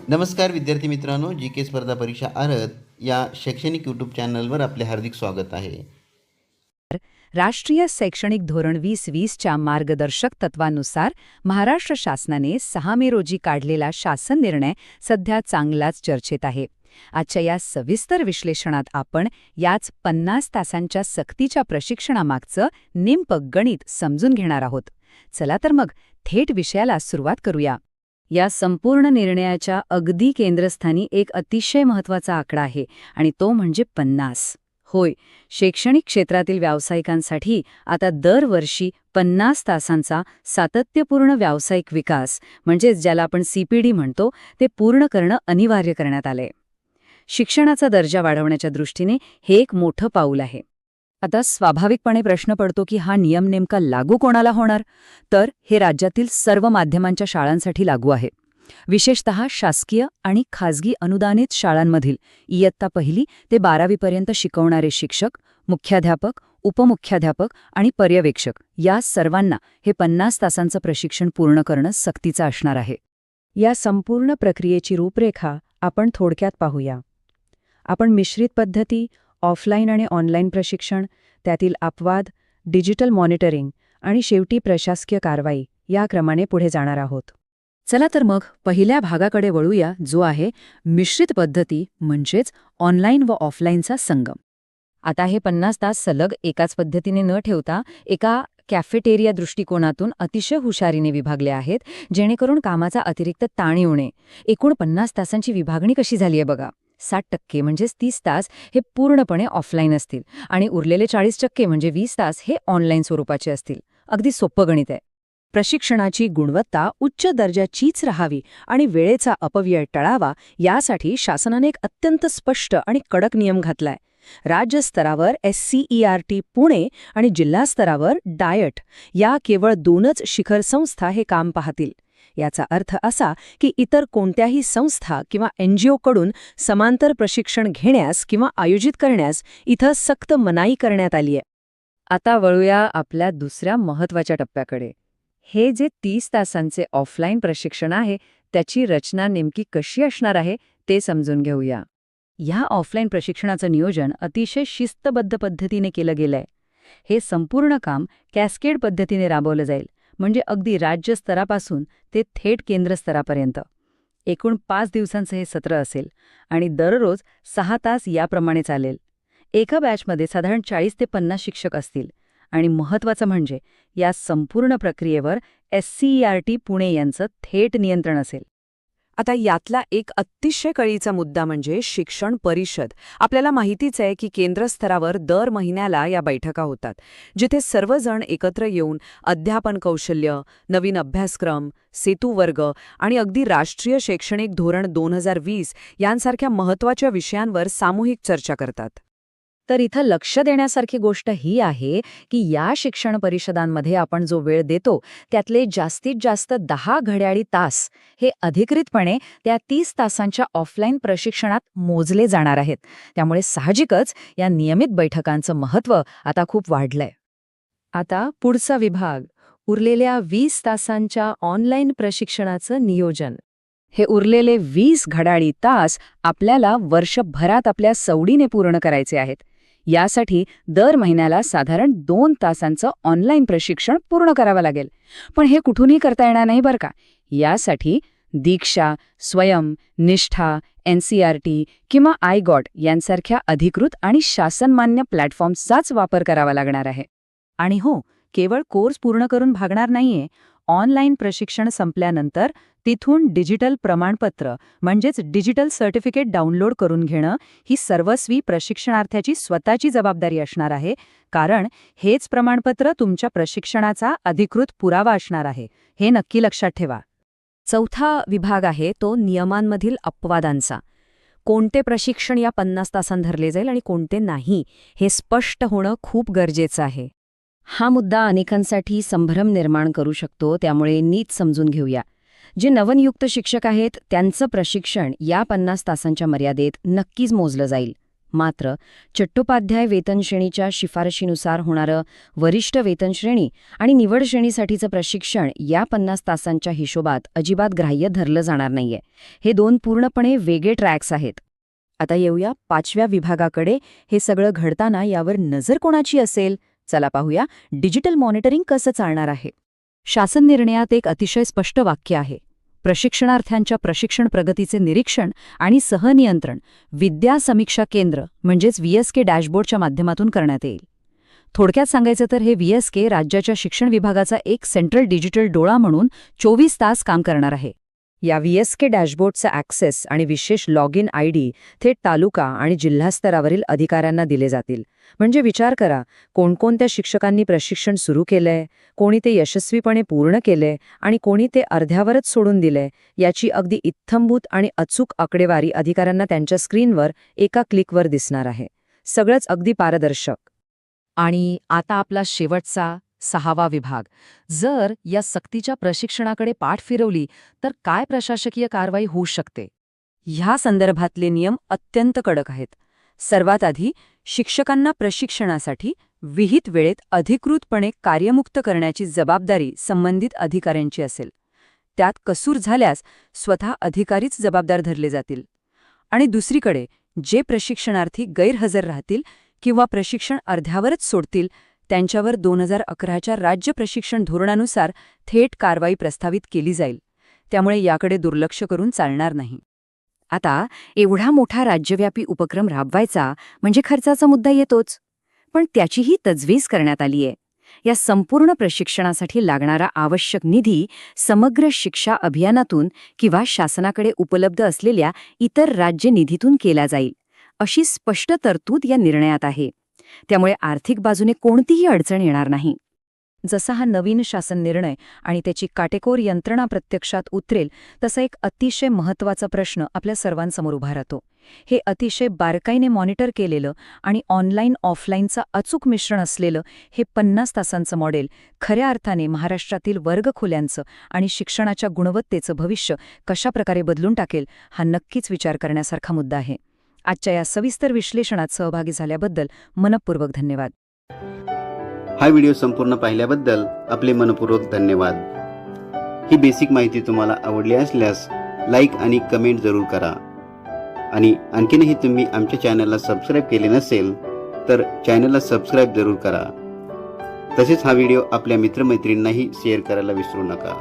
नमस्कार विद्यार्थी मित्रांनो, जी के स्पर्धा परीक्षा आरत या शैक्षणिक यूट्यूब चॅनलवर आपले हार्दिक स्वागत आहे. राष्ट्रीय शैक्षणिक धोरण 2020च्या मार्गदर्शक तत्वानुसार महाराष्ट्र शासनाने 6 मे रोजी काढलेला शासन निर्णय सध्या चांगलाच चर्चेत आहे. आजच्या या सविस्तर विश्लेषणात आपण याच 50 तासांच्या सक्तीच्या प्रशिक्षणामागचं नेमकं गणित समजून घेणार आहोत. चला तर मग थेट विषयाला सुरुवात करूया. या संपूर्ण निर्णयाच्या अगदी केंद्रस्थानी एक अतिशय महत्त्वाचा आकडा आहे आणि तो म्हणजे 50. होय, शैक्षणिक क्षेत्रातील व्यावसायिकांसाठी आता दरवर्षी 50 तासांचा सातत्यपूर्ण व्यावसायिक विकास म्हणजेच ज्याला आपण CPD म्हणतो ते पूर्ण करणं अनिवार्य करण्यात आलंय. शिक्षणाचा दर्जा वाढवण्याच्या दृष्टीने हे एक मोठं पाऊल आहे. आता स्वाभाविकपणे प्रश्न पडतो की हा नियम नेमका लागू कोणाला होणार? तर हे राज्यातील सर्व माध्यमांच्या शाळांसाठी लागू आहे. विशेषतः शासकीय आणि खाजगी अनुदानित शाळांमधील इयत्ता 1ली ते 12वी पर्यंत शिकवणारे शिक्षक, मुख्याध्यापक, उपमुख्याध्यापक आणि पर्यवेक्षक या सर्वांना हे 50 तासांचं प्रशिक्षण पूर्ण करणं सक्तीचं असणार आहे. या संपूर्ण प्रक्रियेची रूपरेखा आपण थोडक्यात पाहूया. आपण मिश्रित पद्धती, ऑफलाईन आणि ऑनलाईन प्रशिक्षण, त्यातील अपवाद, डिजिटल मॉनिटरिंग आणि शेवटी प्रशासकीय कारवाई या क्रमाने पुढे जाणार आहोत. चला तर मग पहिल्या भागाकडे वळूया, जो आहे मिश्रित पद्धती म्हणजेच ऑनलाईन व ऑफलाईनचा संगम. आता हे 50 तास सलग एकाच पद्धतीने न ठेवता एका कॅफेटेरिया दृष्टिकोनातून अतिशय हुशारीने विभागले आहेत, जेणेकरून कामाचा अतिरिक्त ताण येऊ नये. एकूण 50 तासांची विभागणी कशी झाली आहे बघा. 60% म्हणजेच 30 तास हे पूर्णपणे ऑफलाईन असतील आणि उरलेले 40% म्हणजे 20 तास हे ऑनलाईन स्वरूपाचे असतील. अगदी सोपं गणित आहे. प्रशिक्षणाची गुणवत्ता उच्च दर्जाचीच राहावी आणि वेळेचा अपव्यय टळावा यासाठी शासनाने एक अत्यंत स्पष्ट आणि कडक नियम घातलाय. राज्य स्तरावर SCERT पुणे आणि जिल्हा स्तरावर डायट या केवळ 2च शिखर संस्था हे काम पाहतील. याचा अर्थ असा की इतर कोणत्याही संस्था किंवा NGOकडून समांतर प्रशिक्षण घेण्यास किंवा आयोजित करण्यास इथं सक्त मनाई करण्यात आली आहे. आता वळूया आपल्या दुसऱ्या महत्त्वाच्या टप्प्याकडे. हे जे 30 तासांचे ऑफलाईन प्रशिक्षण आहे त्याची रचना नेमकी कशी असणार आहे ते समजून घेऊया. ह्या ऑफलाईन प्रशिक्षणाचं नियोजन अतिशय शिस्तबद्ध पद्धतीने केलं गेलंय. हे संपूर्ण काम कॅस्केड पद्धतीने राबवलं जाईल, म्हणजे अगदी राज्य स्तरापासून ते थेट केंद्र स्तरापर्यंत. एकूण 5 दिवसांचं हे सत्र असेल आणि दररोज 6 तास याप्रमाणे चालेल. एका बॅचमध्ये साधारण 40 ते 50 शिक्षक असतील आणि महत्त्वाचं म्हणजे या संपूर्ण प्रक्रियेवर SCERT पुणे यांचं थेट नियंत्रण असेल. आता यातला एक अतिशय कळीचा मुद्दा म्हणजे शिक्षण परिषद. आपल्याला माहितीच आहे की केंद्रस्तरावर दर महिन्याला या बैठका होतात, जिथे सर्वजण एकत्र येऊन अध्यापन कौशल्य, नवीन अभ्यासक्रम, सेतू वर्ग आणि अगदी राष्ट्रीय शैक्षणिक धोरण 2020 यांसारख्या महत्त्वाच्या विषयांवर सामूहिक चर्चा करतात. तर इथं लक्ष देण्यासारखी गोष्ट ही आहे की या शिक्षण परिषदांमध्ये आपण जो वेळ देतो त्यातले जास्तीत जास्त 10 घड्याळी तास हे अधिकृतपणे त्या 30 तासांच्या ऑफलाईन प्रशिक्षणात मोजले जाणार आहेत. त्यामुळे साहजिकच या नियमित बैठकांचं महत्त्व आता खूप वाढलंय. आता पुढचा विभाग, उरलेल्या 20 तासांच्या ऑनलाईन प्रशिक्षणाचं नियोजन. हे उरलेले 20 घड्याळी तास आपल्याला वर्षभरात आपल्या सवडीने पूर्ण करायचे आहेत. यासाठी दर महिन्याला साधारण 2 तासांचं ऑनलाईन प्रशिक्षण पूर्ण करावं लागेल. पण हे कुठूनही करता येणार नाही बरं का. यासाठी दीक्षा, स्वयं, निष्ठा, NCERT किंवा iGOT यांसारख्या अधिकृत आणि शासनमान्य प्लॅटफॉर्म्सचाच वापर करावा लागणार आहे. आणि हो, केवळ कोर्स पूर्ण करून भागणार नाहीये. ऑनलाईन प्रशिक्षण संपल्यानंतर तिथून डिजिटल प्रमाणपत्र म्हणजेच डिजिटल सर्टिफिकेट डाउनलोड करून घेणं ही सर्वस्वी प्रशिक्षणार्थ्याची स्वतःची जबाबदारी असणार आहे, कारण हेच प्रमाणपत्र तुमच्या प्रशिक्षणाचा अधिकृत पुरावा असणार आहे. हे नक्की लक्षात ठेवा. चौथा विभाग आहे तो नियमांमधील अपवादांचा. कोणते प्रशिक्षण या 50 तासांत धरले जाईल आणि कोणते नाही हे स्पष्ट होणं खूप गरजेचं आहे. हा मुद्दा अनेकांसाठी संभ्रम निर्माण करू शकतो, त्यामुळे नीट समजून घेऊया. जे नवनियुक्त शिक्षक आहेत त्यांचं प्रशिक्षण या 50 तासांच्या मर्यादेत नक्कीच मोजलं जाईल. मात्र चट्टोपाध्याय वेतन श्रेणीच्या शिफारशीनुसार होणारं वरिष्ठ वेतन श्रेणी आणि निवड श्रेणीसाठीचं प्रशिक्षण या 50 तासांच्या हिशोबात अजिबात ग्राह्य धरलं जाणार नाहीये. हे 2 पूर्णपणे वेगळे ट्रॅक्स आहेत. आता येऊया 5व्या विभागाकडे. हे सगळं घडताना यावर नजर कोणाची असेल? चला पाहूया डिजिटल मॉनिटरिंग कसं चालणार आहे. शासन निर्णयात एक अतिशय स्पष्ट वाक्य आहे. प्रशिक्षणार्थ्यांच्या प्रशिक्षण प्रगतीचे निरीक्षण आणि सहनियंत्रण विद्या समीक्षा केंद्र म्हणजेच VSK डॅशबोर्डच्या माध्यमातून करण्यात येईल. थोडक्यात सांगायचं तर हे VSK राज्याच्या शिक्षण विभागाचा एक सेंट्रल डिजिटल डोळा म्हणून 24 तास काम करणार आहे. या VSK डॅशबोर्डचा ॲक्सेस आणि विशेष लॉग इन ID थेट तालुका आणि जिल्हा स्तरावरील अधिकाऱ्यांना दिले जातील. म्हणजे विचार करा, कोणकोणत्या शिक्षकांनी प्रशिक्षण सुरू केलंय, कोणी ते यशस्वीपणे पूर्ण केलंय आणि कोणी ते अर्ध्यावरच सोडून दिलंय, याची अगदी इत्थंभूत आणि अचूक आकडेवारी अधिकाऱ्यांना त्यांच्या स्क्रीनवर एका क्लिकवर दिसणार आहे. सगळंच अगदी पारदर्शक. आणि आता आपला शेवटचा 6वा विभाग. जर या सक्तीच्या प्रशिक्षणाकडे पाठ फिरवली तर काय प्रशासकीय कारवाई होऊ शकते? ह्या संदर्भातले नियम अत्यंत कडक आहेत. सर्वात आधी शिक्षकांना प्रशिक्षणासाठी विहित वेळेत अधिकृतपणे कार्यमुक्त करण्याची जबाबदारी संबंधित अधिकाऱ्यांची असेल. त्यात कसूर झाल्यास स्वतः अधिकारीच जबाबदार धरले जातील. आणि दुसरीकडे जे प्रशिक्षणार्थी गैरहजर राहतील किंवा प्रशिक्षण अर्ध्यावरच सोडतील त्यांच्यावर 2011च्या राज्य प्रशिक्षण धोरणानुसार थेट कारवाई प्रस्तावित केली जाईल. त्यामुळे याकडे दुर्लक्ष करून चालणार नाही. आता एवढा मोठा राज्यव्यापी उपक्रम राबवायचा म्हणजे खर्चाचा मुद्दा येतोच. पण त्याचीही तजवीज करण्यात आली आहे. या संपूर्ण प्रशिक्षणासाठी लागणारा आवश्यक निधी समग्र शिक्षा अभियानातून किंवा शासनाकडे उपलब्ध असलेल्या इतर राज्य निधीतून केला जाईल, अशी स्पष्ट तरतूद या निर्णयात आहे. त्यामुळे आर्थिक बाजूने कोणतीही अडचण येणार नाही. जसा हा नवीन शासन निर्णय आणि त्याची काटेकोर यंत्रणा प्रत्यक्षात उतरेल तसा एक अतिशय महत्त्वाचा प्रश्न आपल्या सर्वांसमोर उभा राहतो. हे अतिशय बारकाईने मॉनिटर केलेलं आणि ऑनलाईन ऑफलाईनचं अचूक मिश्रण असलेलं हे 50 तासांचं मॉडेल खऱ्या अर्थाने महाराष्ट्रातील वर्गखोल्यांचं आणि शिक्षणाच्या गुणवत्तेचं भविष्य कशाप्रकारे बदलून टाकेल हा नक्कीच विचार करण्यासारखा मुद्दा आहे. आजच्या या सविस्तर विश्लेषणात सहभागी झाल्याबद्दल मनःपूर्वक धन्यवाद. हा व्हिडिओ संपूर्ण पाहिल्याबद्दल आपले मनपूर्वक धन्यवाद. ही बेसिक माहिती तुम्हाला आवडली असल्यास लाईक आणि कमेंट जरूर करा. आणि आणखीनही तुम्ही आमच्या चॅनलला सबस्क्राईब केले नसेल तर चॅनलला सबस्क्राईब जरूर करा. तसेच हा व्हिडिओ आपल्या मित्रमैत्रिणींनाही शेअर करायला विसरू नका.